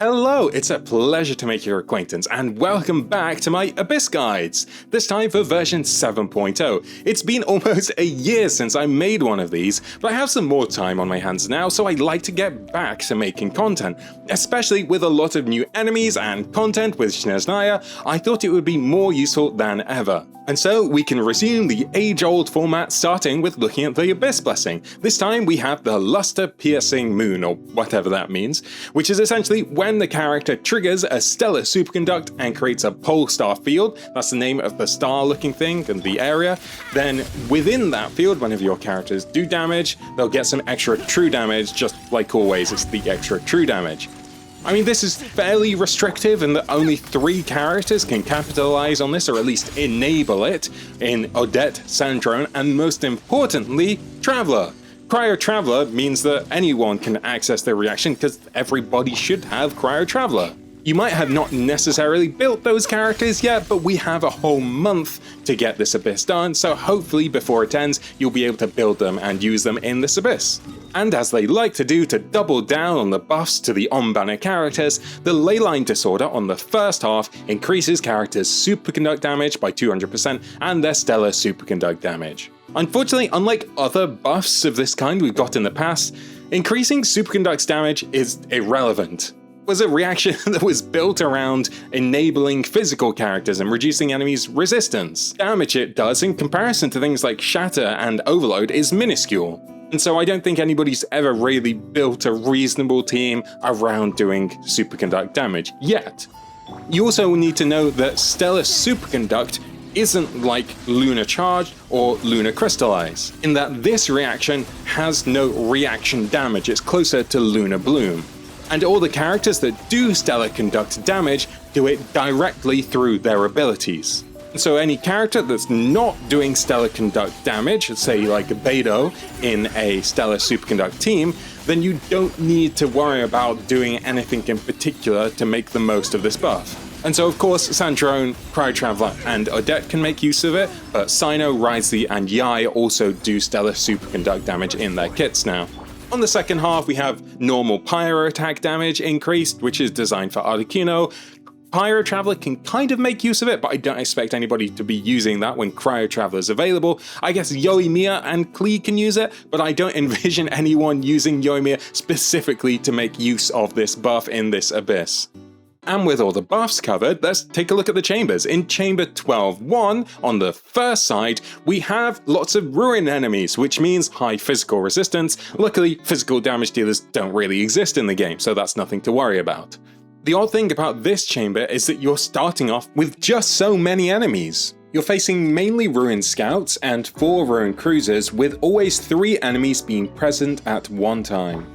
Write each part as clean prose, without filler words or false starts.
Hello, it's a pleasure to make your acquaintance, and welcome back to my Abyss Guides, this time for version 7.0. It's been almost a year since I made one of these, but I have some more time on my hands now, so I'd like to get back to making content. Especially with a lot of new enemies and content with Snezhnaya, I thought it would be more useful than ever. And so we can resume the age-old format, starting with looking at the Abyss Blessing. This time we have the Luster-Piercing Moon, or whatever that means, which is essentially when the character triggers a stellar superconduct and creates a pole star field. That's the name of the star-looking thing and the area. Then within that field, whenever your characters do damage, they'll get some extra true damage. Just like always, it's the extra true damage. I mean, this is fairly restrictive in that only 3 characters can capitalize on this, or at least enable it, in Odette, Snezhnayan, and most importantly, Traveler. Cryo Traveler means that anyone can access the reaction because everybody should have Cryo Traveler. You might have not necessarily built those characters yet, but we have a whole month to get this Abyss done, so hopefully before it ends, you'll be able to build them and use them in this Abyss. And as they like to do to double down on the buffs to the on-banner characters, the Ley Line Disorder on the first half increases characters' superconduct damage by 200% and their stellar superconduct damage. Unfortunately, unlike other buffs of this kind we've got in the past, increasing superconduct's damage is irrelevant. Was a reaction that was built around enabling physical characters and reducing enemies' resistance. Damage it does in comparison to things like Shatter and Overload is minuscule. And so I don't think anybody's ever really built a reasonable team around doing superconduct damage yet. You also need to know that Stellar Superconduct isn't like Lunar Charge or Lunar Crystallize, in that this reaction has no reaction damage, it's closer to Lunar Bloom. And all the characters that do Stellar Conduct damage do it directly through their abilities. So any character that's not doing Stellar Conduct damage, say like Beidou in a Stellar Superconduct team, then you don't need to worry about doing anything in particular to make the most of this buff. And so of course Snezhnayan, Cryo Traveler, and Odette can make use of it, but Cyno, Wriothesley, and Yai also do Stellar Superconduct damage in their kits now. On the second half, we have normal Pyro attack damage increased, which is designed for Articuno. Pyro Traveler can kind of make use of it, but I don't expect anybody to be using that when Cryo Traveler is available. I guess Yoimiya and Klee can use it, but I don't envision anyone using Yoimiya specifically to make use of this buff in this Abyss. And with all the buffs covered, let's take a look at the chambers. In Chamber 12-1, on the first side, we have lots of Ruin enemies, which means high physical resistance. Luckily, physical damage dealers don't really exist in the game, so that's nothing to worry about. The odd thing about this chamber is that you're starting off with just so many enemies. You're facing mainly Ruin Scouts and 4 Ruin Cruisers, with always 3 enemies being present at one time.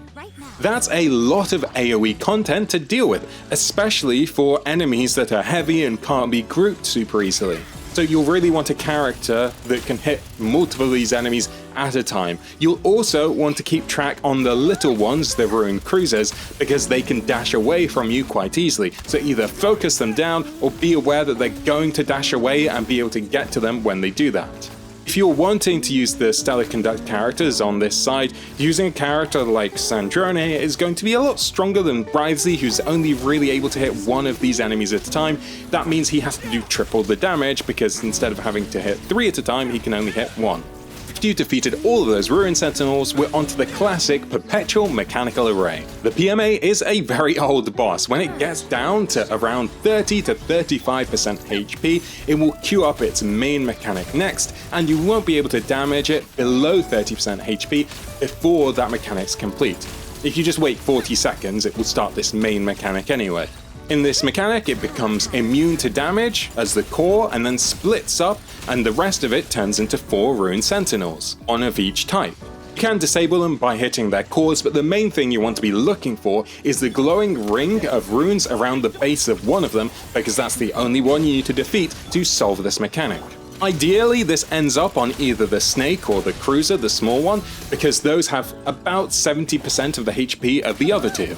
That's a lot of AoE content to deal with, especially for enemies that are heavy and can't be grouped super easily. So you'll really want a character that can hit multiple of these enemies at a time. You'll also want to keep track on the little ones, the Ruin Cruisers, because they can dash away from you quite easily. So either focus them down or be aware that they're going to dash away and be able to get to them when they do that. If you're wanting to use the Stellar Conduct characters on this side, using a character like Snezhnaya is going to be a lot stronger than Wriothesley, who's only really able to hit 1 of these enemies at a time. That means he has to do triple the damage, because instead of having to hit 3 at a time, he can only hit 1. After you defeated all of those Ruin Sentinels, we're onto the classic Perpetual Mechanical Array. The PMA is a very old boss. When it gets down to around 30 to 35% HP, it will queue up its main mechanic next, and you won't be able to damage it below 30% HP before that mechanic's complete. If you just wait 40 seconds, it will start this main mechanic anyway. In this mechanic, it becomes immune to damage as the core and then splits up, and the rest of it turns into 4 Ruin Sentinels, 1 of each type. You can disable them by hitting their cores, but the main thing you want to be looking for is the glowing ring of runes around the base of one of them, because that's the only one you need to defeat to solve this mechanic. Ideally, this ends up on either the Snake or the Cruiser, the small one, because those have about 70% of the HP of the other 2.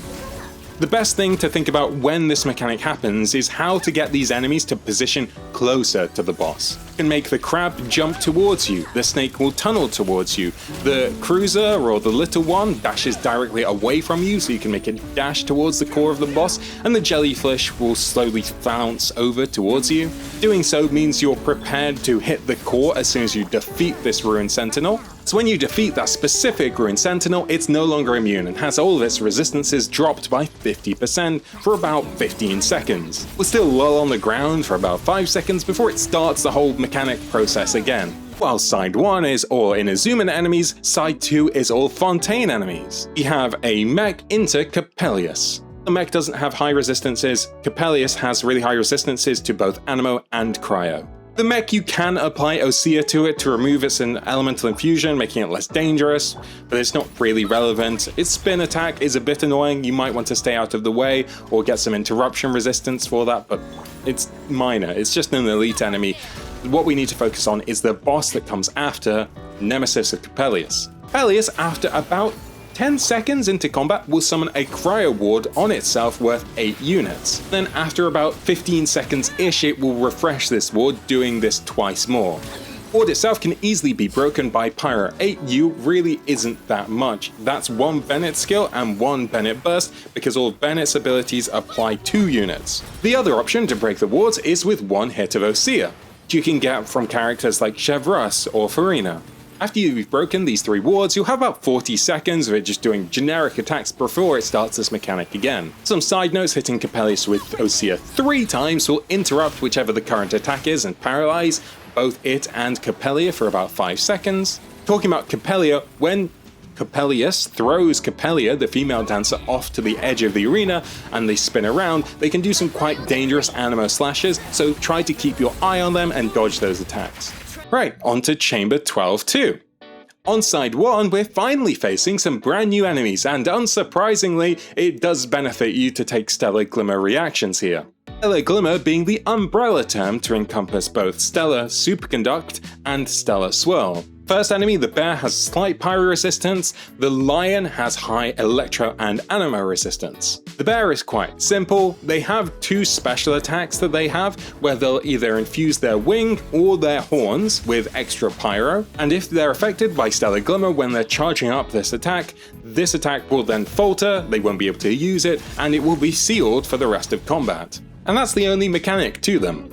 The best thing to think about when this mechanic happens is how to get these enemies to position closer to the boss. You can make the crab jump towards you, the snake will tunnel towards you, the cruiser or the little one dashes directly away from you so you can make it dash towards the core of the boss, and the jellyfish will slowly bounce over towards you. Doing so means you're prepared to hit the core as soon as you defeat this ruined sentinel. So when you defeat that specific ruined sentinel, it's no longer immune and has all of its resistances dropped by 50% for about 15 seconds. We'll still lull on the ground for about 5 seconds before it starts the whole mechanic process again. While side 1 is all Inazuma enemies, side 2 is all Fontaine enemies. We have a mech into Copellius. The mech doesn't have high resistances, Copellius has really high resistances to both Anemo and Cryo. The mech, you can apply Osea to it to remove its elemental infusion, making it less dangerous, but it's not really relevant. Its spin attack is a bit annoying, you might want to stay out of the way or get some interruption resistance for that, but it's minor, it's just an elite enemy. What we need to focus on is the boss that comes after, Nemesis of Copellius. Copellius, after about 10 seconds into combat, will summon a cryo ward on itself worth 8 units. Then after about 15 seconds-ish, it will refresh this ward, doing this twice more. The ward itself can easily be broken by Pyro. 8U really isn't that much. That's 1 Bennett skill and 1 Bennett burst, because all of Bennett's abilities apply 2 units. The other option to break the wards is with 1 hit of Osea, which you can get from characters like Chevreuse or Farina. After you've broken these 3 wards, you'll have about 40 seconds of it just doing generic attacks before it starts this mechanic again. Some side notes: hitting Copellius with Osea 3 times will interrupt whichever the current attack is and paralyze both it and Coppelia for about 5 seconds. Talking about Coppelia, when Copellius throws Coppelia, the female dancer, off to the edge of the arena and they spin around, they can do some quite dangerous Anemo slashes, so try to keep your eye on them and dodge those attacks. Right, on to Chamber 12-2. On side 1, we're finally facing some brand new enemies, and unsurprisingly, it does benefit you to take Stellar Glimmer reactions here. Stellar Glimmer being the umbrella term to encompass both Stellar Superconduct and Stellar Swirl. First enemy, the bear, has slight pyro resistance, the lion has high electro and anemo resistance. The bear is quite simple. They have 2 special attacks that they have, where they'll either infuse their wing or their horns with extra pyro, and if they're affected by Stellar Glimmer when they're charging up this attack will then falter, they won't be able to use it, and it will be sealed for the rest of combat. And that's the only mechanic to them.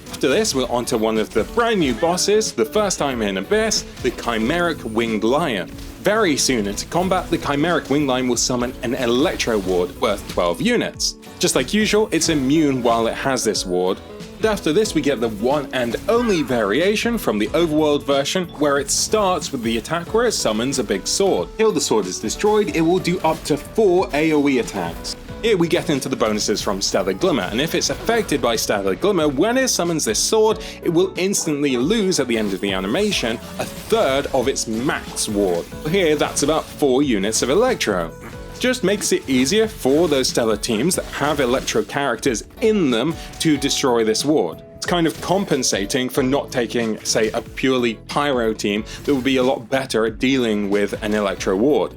After this, we're onto one of the brand new bosses, the first time in Abyss, the Chimeric Winged Lion. Very soon into combat, the Chimeric Winged Lion will summon an Electro Ward worth 12 units. Just like usual, it's immune while it has this ward. But after this, we get the one and only variation from the overworld version, where it starts with the attack where it summons a big sword. Till the sword is destroyed, it will do up to 4 AoE attacks. Here we get into the bonuses from Stellar Glimmer, and if it's affected by Stellar Glimmer, when it summons this sword, it will instantly lose at the end of the animation a third of its max ward. Here that's about 4 units of Electro. Just makes it easier for those Stellar teams that have Electro characters in them to destroy this ward. It's kind of compensating for not taking, say, a purely Pyro team that would be a lot better at dealing with an Electro ward.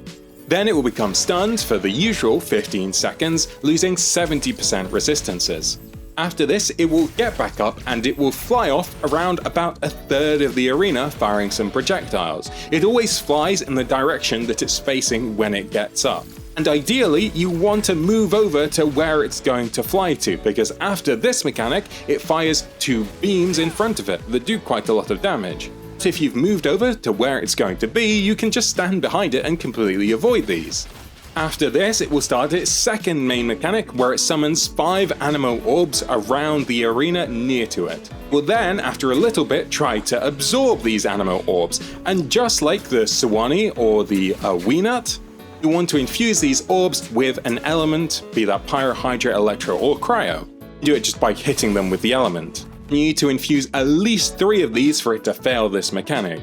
Then it will become stunned for the usual 15 seconds, losing 70% resistances. After this, it will get back up and it will fly off around about a third of the arena, firing some projectiles. It always flies in the direction that it's facing when it gets up. And ideally, you want to move over to where it's going to fly to, because after this mechanic, it fires 2 beams in front of it that do quite a lot of damage. If you've moved over to where it's going to be, you can just stand behind it and completely avoid these. After this, it will start its second main mechanic, where it summons 5 Anemo orbs around the arena near to it. It will then, after a little bit, try to absorb these Anemo orbs, and just like the Suwani or the Weenut, you want to infuse these orbs with an element, be that Pyro, Hydra, Electro, or Cryo. Do it just by hitting them with the element. You need to infuse at least 3 of these for it to fail this mechanic.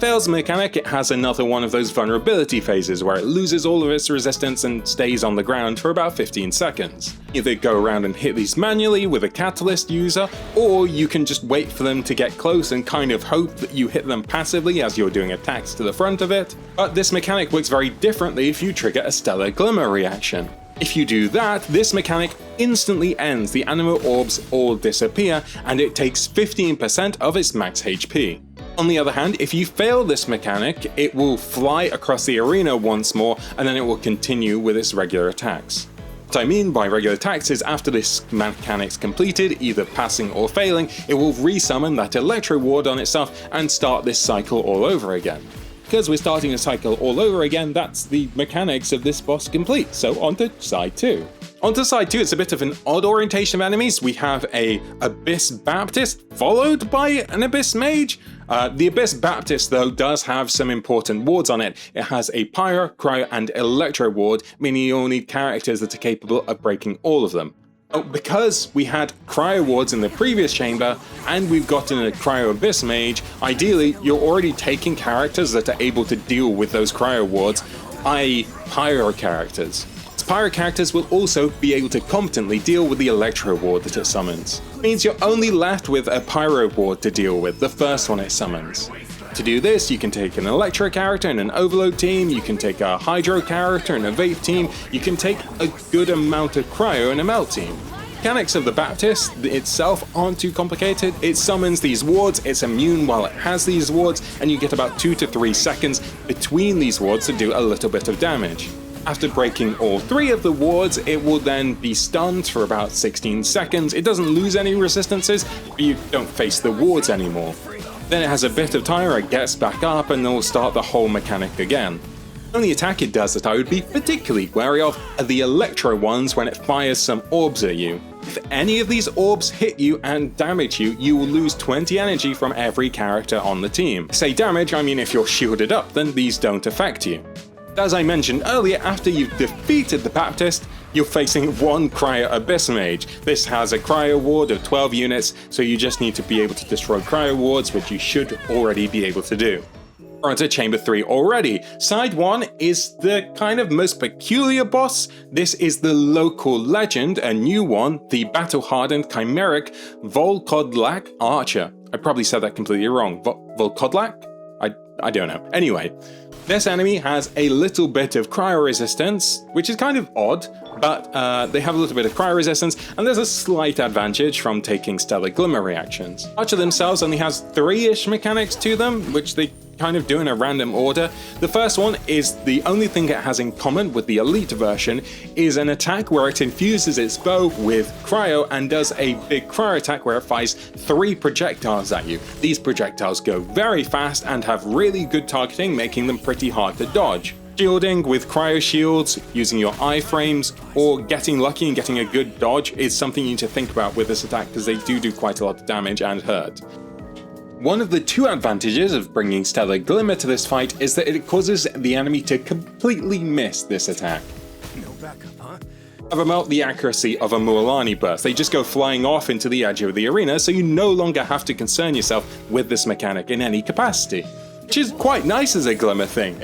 Fails the mechanic, it has another one of those vulnerability phases where it loses all of its resistance and stays on the ground for about 15 seconds. Either go around and hit these manually with a catalyst user, or you can just wait for them to get close and kind of hope that you hit them passively as you're doing attacks to the front of it. But this mechanic works very differently if you trigger a Stellar Glimmer reaction. If you do that, this mechanic instantly ends, the animal orbs all disappear, and it takes 15% of its max HP. On the other hand, if you fail this mechanic, it will fly across the arena once more, and then it will continue with its regular attacks. What I mean by regular attacks is after this mechanic's completed, either passing or failing, it will resummon that Electro Ward on itself and start this cycle all over again. Because we're starting a cycle all over again, that's the mechanics of this boss complete, so on to side 2. Onto side 2, it's a bit of an odd orientation of enemies. We have a Abyss Baptist followed by an Abyss Mage. The Abyss Baptist, though, does have some important wards on it. It has a Pyro, Cryo, and Electro ward, meaning you'll need characters that are capable of breaking all of them. Because we had Cryo wards in the previous chamber, and we've gotten a Cryo Abyss Mage, ideally you're already taking characters that are able to deal with those Cryo wards, i.e. Pyro characters. Pyro characters will also be able to competently deal with the Electro ward that it summons. It means you're only left with a Pyro ward to deal with, the first one it summons. To do this, you can take an Electro character and an Overload team, you can take a Hydro character and a Vape team, you can take a good amount of Cryo and a Melt team. Mechanics of the Baptist itself aren't too complicated. It summons these wards, it's immune while it has these wards, and you get about 2 to 3 seconds between these wards to do a little bit of damage. After breaking all 3 of the wards, it will then be stunned for about 16 seconds. It doesn't lose any resistances, but you don't face the wards anymore. Then it has a bit of time, it gets back up, and then will start the whole mechanic again. The only attack it does that I would be particularly wary of are the Electro ones when it fires some orbs at you. If any of these orbs hit you and damage you, you will lose 20 energy from every character on the team. Say damage, I mean if you're shielded up, then these don't affect you. As I mentioned earlier, after you've defeated the Baptist, you're facing one Cryo Abyss Mage. This has a Cryo ward of 12 units, so you just need to be able to destroy Cryo wards, which you should already be able to do. We're onto Chamber 3 already. Side 1 is the kind of most peculiar boss. This is the local legend, a new one, the battle-hardened chimeric Volkodlak Archer. I probably said that completely wrong. Volkodlak? I don't know. Anyway. This enemy has a little bit of cryo resistance, which is kind of odd, but they have a little bit of cryo resistance, and there's a slight advantage from taking Stellar Glimmer reactions. Archer themselves only has 3-ish mechanics to them, which they kind of do in a random order. The first one is the only thing it has in common with the elite version is an attack where it infuses its bow with cryo and does a big cryo attack where it fires 3 projectiles at you. These projectiles go very fast and have really good targeting, making them pretty hard to dodge. Shielding with cryo shields, using your iframes, or getting lucky and getting a good dodge is something you need to think about with this attack because they do quite a lot of damage and hurt. One of the 2 advantages of bringing Stellar Glimmer to this fight is that it causes the enemy to completely miss this attack. No backup, huh? About the accuracy of a Mualani burst, they just go flying off into the edge of the arena, so you no longer have to concern yourself with this mechanic in any capacity. Which is quite nice as a Glimmer thing.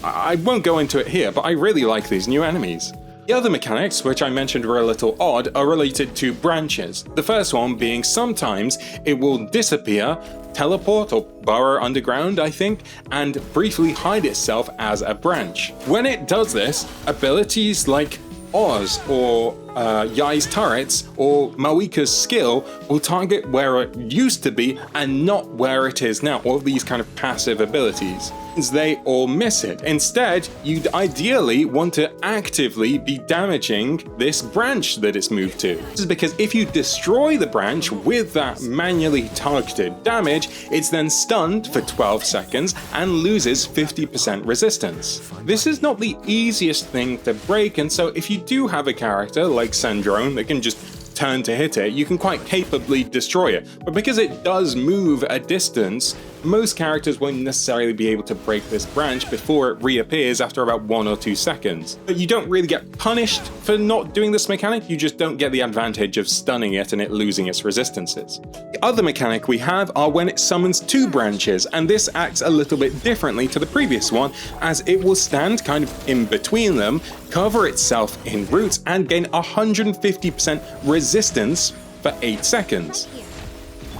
I won't go into it here, but I really like these new enemies. The other mechanics, which I mentioned were a little odd, are related to branches. The first one being sometimes it will disappear, teleport or burrow underground, I think, and briefly hide itself as a branch. When it does this, abilities like Oz or Yai's turrets or Mawika's skill will target where it used to be and not where it is now, all these kind of passive abilities. They all miss it. Instead, you'd ideally want to actively be damaging this branch that it's moved to. This is because if you destroy the branch with that manually targeted damage, it's then stunned for 12 seconds and loses 50% resistance. This is not the easiest thing to break, and so if you do have a character like Snezhnayan that can just turn to hit it, you can quite capably destroy it. But because it does move a distance, most characters won't necessarily be able to break this branch before it reappears after about 1 or 2 seconds. But you don't really get punished for not doing this mechanic, you just don't get the advantage of stunning it and it losing its resistances. The other mechanic we have are when it summons 2 branches, and this acts a little bit differently to the previous one, as it will stand kind of in between them, cover itself in roots, and gain 150% resistance for 8 seconds.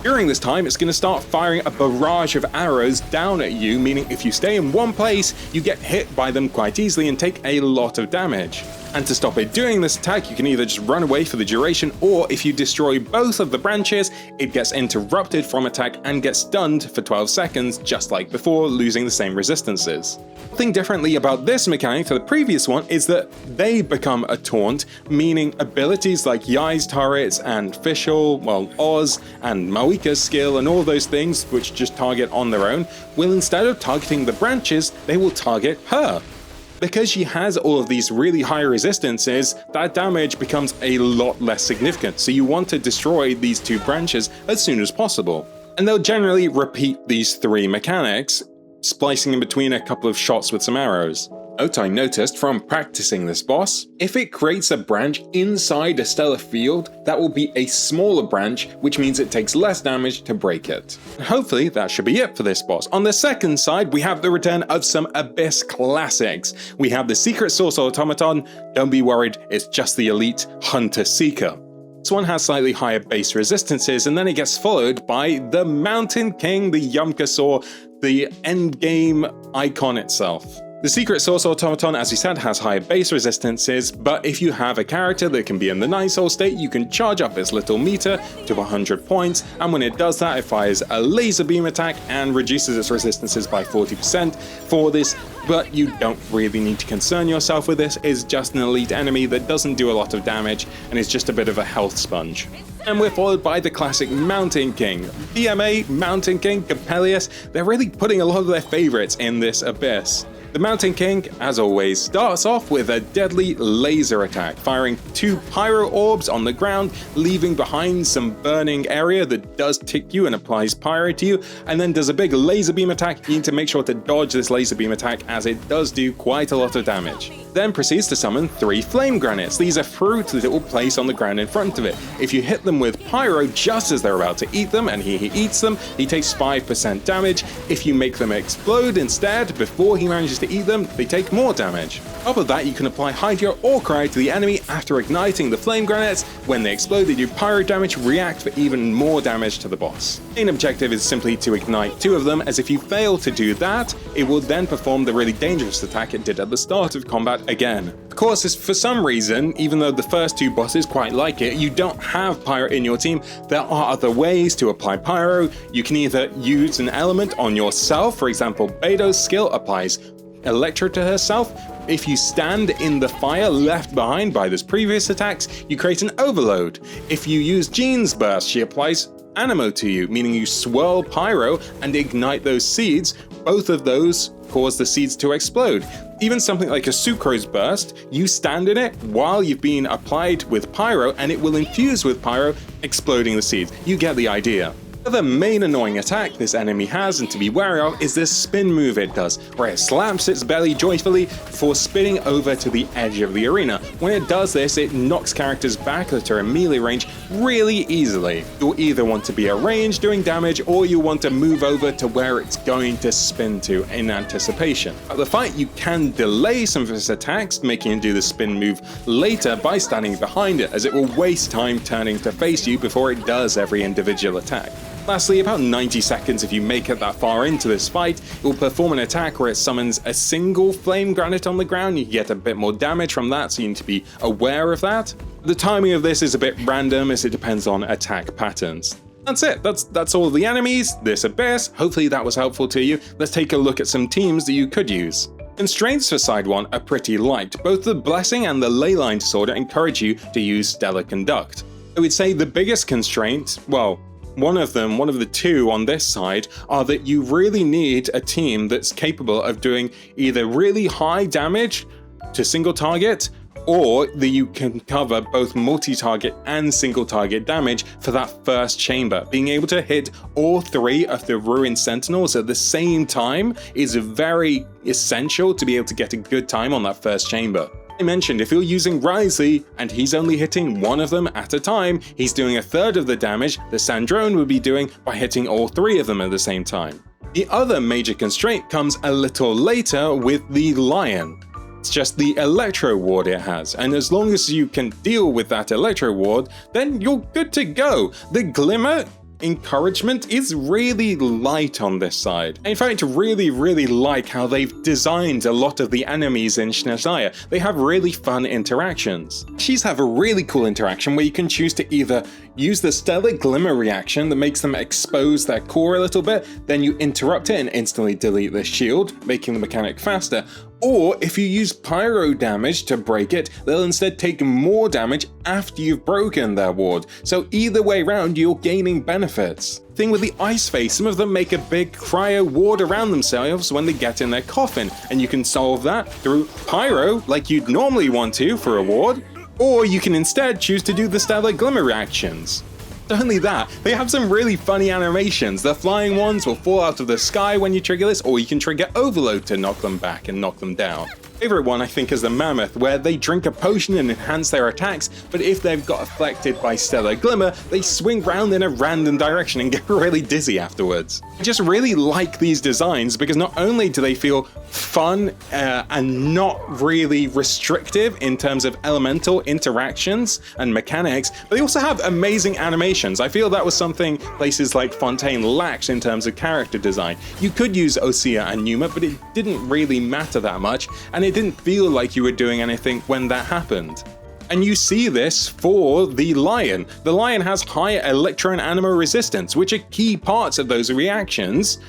During this time, it's going to start firing a barrage of arrows down at you, meaning if you stay in one place, you get hit by them quite easily and take a lot of damage. And to stop it doing this attack, you can either just run away for the duration, or if you destroy both of the branches, it gets interrupted from attack and gets stunned for 12 seconds, just like before, losing the same resistances. The thing differently about this mechanic to the previous one is that they become a taunt, meaning abilities like Yai's turrets and Fischl, well, Oz and Mawika's skill and all those things which just target on their own, will instead of targeting the branches, they will target her. Because she has all of these really high resistances, that damage becomes a lot less significant, so you want to destroy these two branches as soon as possible. And they'll generally repeat these three mechanics, splicing in between a couple of shots with some arrows. Note I noticed from practicing this boss, if it creates a branch inside a stellar field, that will be a smaller branch, which means it takes less damage to break it. And hopefully that should be it for this boss. On the second side, we have the return of some Abyss classics. We have the Secret Source Automaton. Don't be worried, it's just the elite Hunter Seeker. This one has slightly higher base resistances, and then it gets followed by the Mountain King, the Yumkasaur, the endgame icon itself. The Secret Source Automaton, as we said, has higher base resistances, but if you have a character that can be in the 9 soul state, you can charge up its little meter to 100 points, and when it does that, it fires a laser beam attack and reduces its resistances by 40% for this, but you don't really need to concern yourself with this. It's just an elite enemy that doesn't do a lot of damage, and is just a bit of a health sponge. And we're followed by the classic Mountain King. DMA, Mountain King, Copellius, they're really putting a lot of their favorites in this Abyss. The Mountain King, as always, starts off with a deadly laser attack, firing 2 pyro orbs on the ground, leaving behind some burning area that does tick you and applies pyro to you, and then does a big laser beam attack. You need to make sure to dodge this laser beam attack, as it does do quite a lot of damage. Then proceeds to summon 3 flame granites. These are fruit that it will place on the ground in front of it. If you hit them with pyro just as they're about to eat them, and he eats them, he takes 5% damage. If you make them explode instead, before he manages to eat them, they take more damage. On top of that, you can apply Hydra or Cry to the enemy after igniting the flame granites. When they explode, they do pyro damage, react for even more damage to the boss. The main objective is simply to ignite 2 of them, as if you fail to do that, it will then perform the really dangerous attack it did at the start of combat again. Of course, for some reason, even though the first 2 bosses quite like it, you don't have pyro in your team, there are other ways to apply pyro. You can either use an element on yourself, for example, Beidou's skill applies Electro to herself. If you stand in the fire left behind by those previous attacks, you create an overload. If you use Jean's burst, she applies Animo to you, meaning you swirl pyro and ignite those seeds. Both of those cause the seeds to explode. Even something like a Sucrose burst, you stand in it while you've been applied with pyro and it will infuse with pyro, exploding the seeds. You get the idea. The main annoying attack this enemy has, and to be wary of, is this spin move it does, where it slaps its belly joyfully before spinning over to the edge of the arena. When it does this, it knocks characters back that are in melee range really easily. You'll either want to be at range doing damage, or you want to move over to where it's going to spin to in anticipation. At the fight, you can delay some of its attacks, making it do the spin move later by standing behind it, as it will waste time turning to face you before it does every individual attack. Lastly, about 90 seconds if you make it that far into this fight, it will perform an attack where it summons a single flame granite on the ground. You get a bit more damage from that, so you need to be aware of that. The timing of this is a bit random, as it depends on attack patterns. That's it, that's all of the enemies, this Abyss. Hopefully that was helpful to you. Let's take a look at some teams that you could use. Constraints for side 1 are pretty light. Both the Blessing and the Ley Line Disorder encourage you to use Stellar Conduct. I would say the biggest constraint, well, one of the 2 on this side, are that you really need a team that's capable of doing either really high damage to single target, or that you can cover both multi-target and single target damage for that first chamber. Being able to hit all 3 of the Ruined Sentinels at the same time is very essential to be able to get a good time on that first chamber. I mentioned if you're using Risley and he's only hitting 1 of them at a time, he's doing 1/3 of the damage the Sandrone would be doing by hitting all 3 of them at the same time. The other major constraint comes a little later with the Lion. It's just the Electro Ward it has, and as long as you can deal with that Electro Ward, then you're good to go. The Glimmer encouragement is really light on this side. In fact, really like how they've designed a lot of the enemies in Snezhnaya. They have really fun interactions. She's have a really cool interaction where you can choose to either use the stellar glimmer reaction that makes them expose their core a little bit, then you interrupt it and instantly delete the shield, making the mechanic faster. Or if you use pyro damage to break it, they'll instead take more damage after you've broken their ward. So either way round, you're gaining benefits. Thing with the ice phase, some of them make a big cryo ward around themselves when they get in their coffin, and you can solve that through pyro like you'd normally want to for a ward, or you can instead choose to do the stellar glimmer reactions. Not only that, they have some really funny animations. The flying ones will fall out of the sky when you trigger this, or you can trigger overload to knock them back and knock them down. Favorite one I think is the mammoth, where they drink a potion and enhance their attacks, but if they've got affected by stellar glimmer, they swing round in a random direction and get really dizzy afterwards. I just really like these designs because not only do they feel fun and not really restrictive in terms of elemental interactions and mechanics, but they also have amazing animations. I feel that was something places like Fontaine lacked in terms of character design. You could use Osea and Numa, but it didn't really matter that much, and it didn't feel like you were doing anything when that happened. And you see this for the lion. The lion has higher electro and animo resistance, which are key parts of those reactions.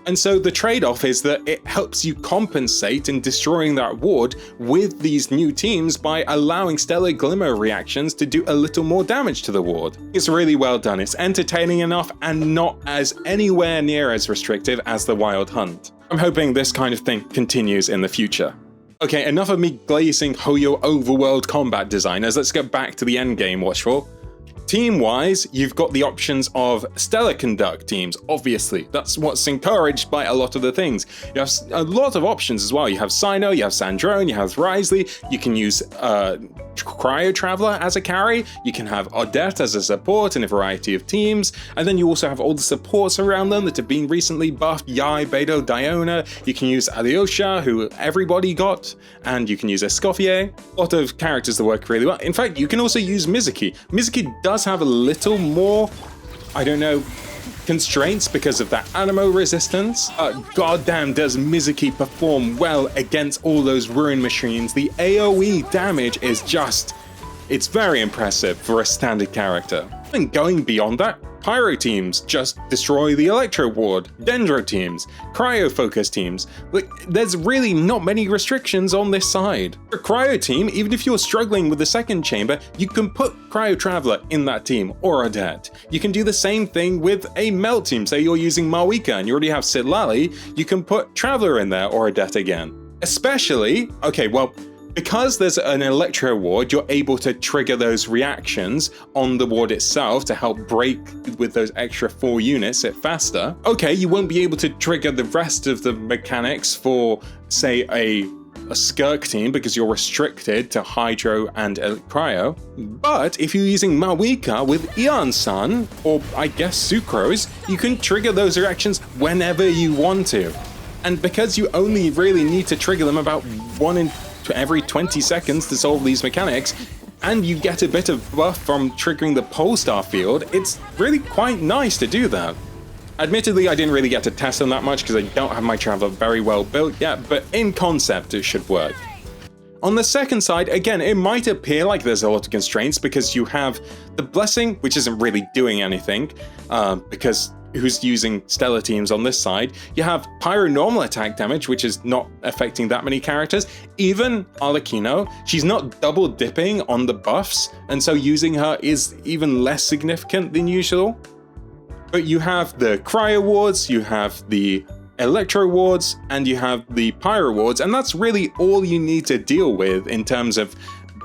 And so the trade-off is that it helps you compensate in destroying that ward with these new teams by allowing stellar glimmer reactions to do a little more damage to the ward. It's really well done. It's entertaining enough and not as anywhere near as restrictive as the Wild Hunt. I'm hoping this kind of thing continues in the future. Okay, enough of me glazing Hoyo overworld combat designers, let's get back to the endgame, Watchful. Team-wise, you've got the options of Stellar Conduct teams, obviously. That's what's encouraged by a lot of the things. You have a lot of options as well. You have Cyno, you have Sandrone, you have Wriothesley, you can use Cryo Traveler as a carry, you can have Odette as a support in a variety of teams, and then you also have all the supports around them that have been recently buffed, Yai, Beidou, Diona, you can use Alyosha, who everybody got, and you can use Escoffier. A lot of characters that work really well. In fact, you can also use Mizuki. Mizuki does have a little more, I don't know, constraints because of that animo resistance. Goddamn does Mizuki perform well against all those ruin machines. The AoE damage is just, it's very impressive for a standard character. And going beyond that, Pyro teams just destroy the Electro Ward, Dendro teams, Cryo Focus teams. Like, there's really not many restrictions on this side. For a Cryo team, even if you're struggling with the second chamber, you can put Cryo Traveler in that team, or Odette. You can do the same thing with a Melt team. Say you're using Mawika and you already have Sitlali, you can put Traveler in there, or Odette again. Especially, okay, well, because there's an Electro Ward, you're able to trigger those reactions on the ward itself to help break with those extra 4 units it faster. Okay, you won't be able to trigger the rest of the mechanics for, say, a Skirk team because you're restricted to Hydro and Cryo. But if you're using Mawika with Eon-san, or I guess Sucrose, you can trigger those reactions whenever you want to. And because you only really need to trigger them about every 20 seconds to solve these mechanics, and you get a bit of buff from triggering the Polestar field, it's really quite nice to do that. Admittedly, I didn't really get to test them that much because I don't have my Traveler very well built yet, but in concept it should work. On the second side, again, it might appear like there's a lot of constraints because you have the Blessing, which isn't really doing anything, because who's using Stellar teams on this side. You have Pyro normal attack damage, which is not affecting that many characters. Even Arlecchino, she's not double dipping on the buffs, and so using her is even less significant than usual. But you have the Cryo wards, you have the Electro wards, and you have the Pyro wards, and that's really all you need to deal with in terms of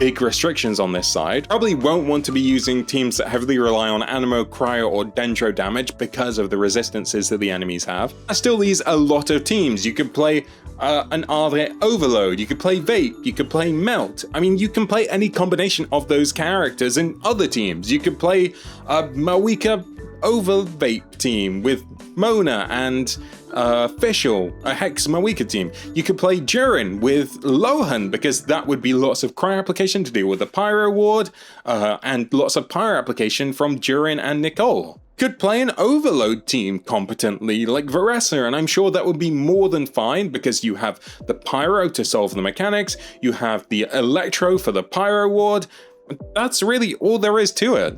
big restrictions on this side. Probably won't want to be using teams that heavily rely on Animo, Cryo, or Dendro damage because of the resistances that the enemies have. That still leaves a lot of teams. You could play an Ardre Overload, you could play Vape, you could play Melt. I mean, you can play any combination of those characters in other teams. You could play a Mawika Over Vape team with Mona and Fischl, a Hex Mawika team. You could play Durin with Lohan because that would be lots of Cryo application to deal with the Pyro ward and lots of Pyro application from Durin and Nicole. could play an overload team competently like Vesna, and I'm sure that would be more than fine because you have the Pyro to solve the mechanics, you have the Electro for the Pyro ward. That's really all there is to it.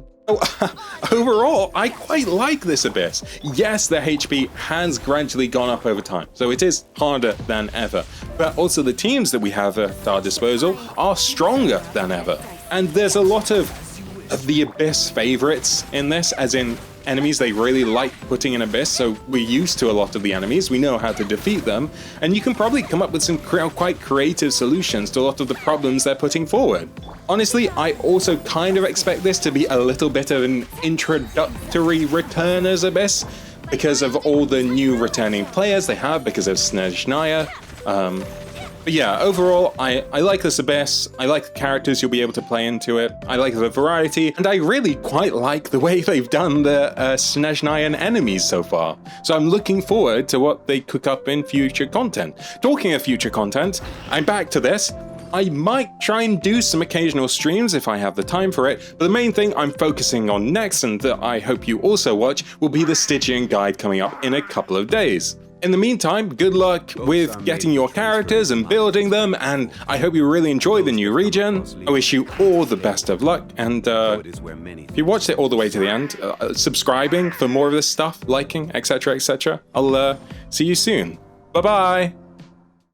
Overall, I quite like this Abyss. Yes, the HP has gradually gone up over time, so it is harder than ever, but also the teams that we have at our disposal are stronger than ever. And there's a lot of the Abyss favorites in this, as in enemies they really like putting in Abyss, so we're used to a lot of the enemies, we know how to defeat them, and you can probably come up with some quite creative solutions to a lot of the problems they're putting forward. Honestly, I also kind of expect this to be a little bit of an introductory return as Abyss, because of all the new returning players they have, because of Snezhnaya. But yeah, overall, I like this Abyss, I like the characters you'll be able to play into it, I like the variety, and I really quite like the way they've done the Snezhnayan enemies so far. So I'm looking forward to what they cook up in future content. Talking of future content, I'm back to this. I might try and do some occasional streams if I have the time for it, but the main thing I'm focusing on next, and that I hope you also watch, will be the Stygian guide coming up in a couple of days. In the meantime, good luck with getting your characters and building them, and I hope you really enjoy the new region. I wish you all the best of luck, and if you watched it all the way to the end, subscribing for more of this stuff, liking, etc, etc. I'll see you soon. Bye bye!